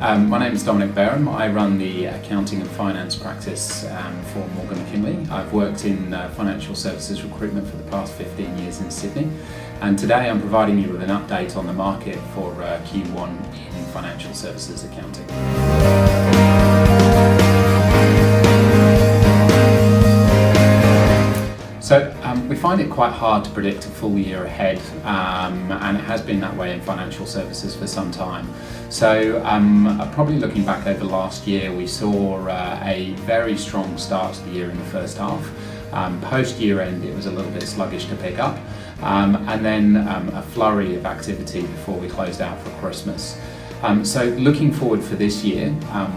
My name is Dominic Barham. I run the accounting and finance practice for Morgan McKinley. I've worked in financial services recruitment for the past 15 years in Sydney, and today I'm providing you with an update on the market for Q1 in financial services accounting. So we find it quite hard to predict a full year ahead, and it has been that way in financial services for some time. So probably looking back over last year, we saw a very strong start to the year in the first half. Post year end, it was a little bit sluggish to pick up, and then a flurry of activity before we closed out for Christmas. So looking forward for this year,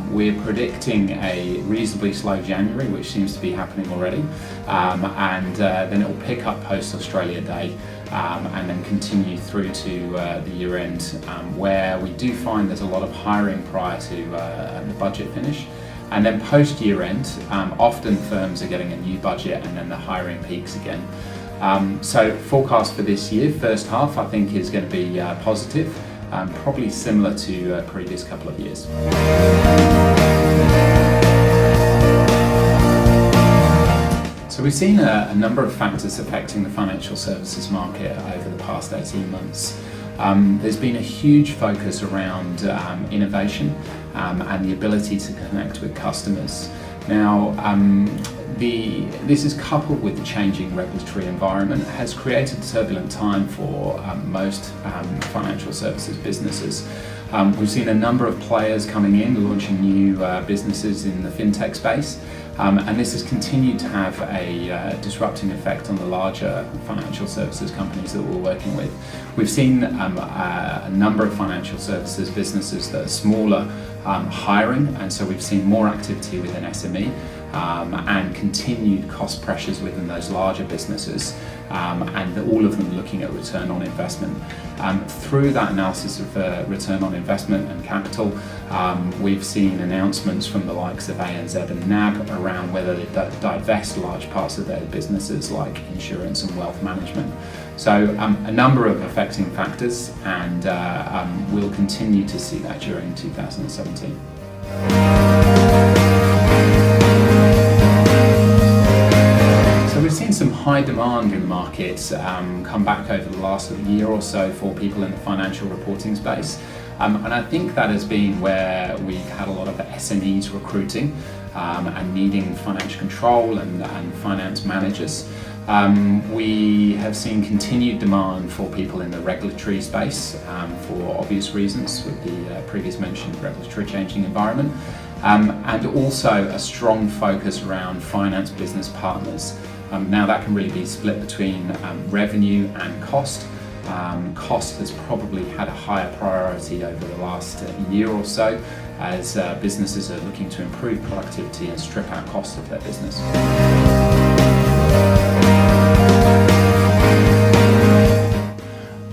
we're predicting a reasonably slow January, which seems to be happening already, and then it will pick up post Australia Day, and then continue through to the year end, where we do find there's a lot of hiring prior to the budget finish. And then post year end, often firms are getting a new budget and then the hiring peaks again. So forecast for this year, first half, I think is going to be positive. Probably similar to previous couple of years. So we've seen a number of factors affecting the financial services market over the past 18 months. There's been a huge focus around innovation and the ability to connect with customers. Now, this is coupled with the changing regulatory environment, has created a turbulent time for most financial services businesses. We've seen a number of players coming in, launching new businesses in the fintech space, and this has continued to have a disrupting effect on the larger financial services companies that we're working with. We've seen a number of financial services businesses that are smaller hiring, and so we've seen more activity within SME and continued cost pressures within those larger businesses, and all of them looking at return on investment. Through that analysis of return on investment and capital, we've seen announcements from the likes of ANZ and NAB around whether they divest large parts of their businesses like insurance and wealth management. So a number of affecting factors, and we'll continue to see that during 2017. We've seen some high demand in the market come back over the last year or so for people in the financial reporting space. And I think that has been where we've had a lot of SMEs recruiting and needing financial control and finance managers. We have seen continued demand for people in the regulatory space for obvious reasons with the previous mentioned regulatory changing environment, and also a strong focus around finance business partners. Now that can really be split between revenue and cost. Cost has probably had a higher priority over the last year or so as businesses are looking to improve productivity and strip out costs of their business.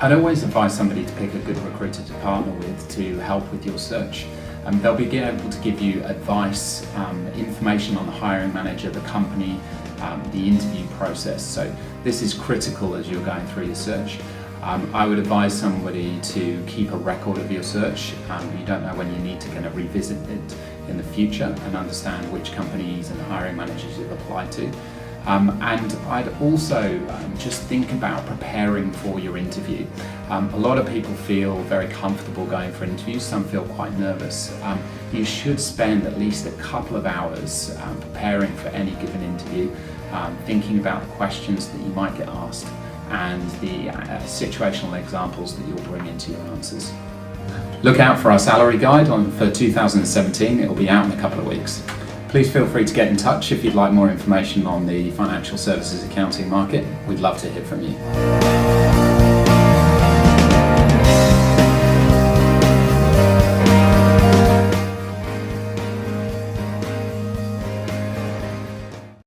I'd always advise somebody to pick a good recruiter to partner with to help with your search. They'll be able to give you advice, information on the hiring manager, the company, the interview process. So this is critical as you're going through your search. I would advise somebody to keep a record of your search. You don't know when you need to kind of revisit it in the future and understand which companies and hiring managers you've applied to. And I'd also just think about preparing for your interview. A lot of people feel very comfortable going for interviews, some feel quite nervous. You should spend at least a couple of hours preparing for any given interview, thinking about the questions that you might get asked and the situational examples that you'll bring into your answers. Look out for our salary guide for 2017, it will be out in a couple of weeks. Please feel free to get in touch if you'd like more information on the financial services accounting market. We'd love to hear from you.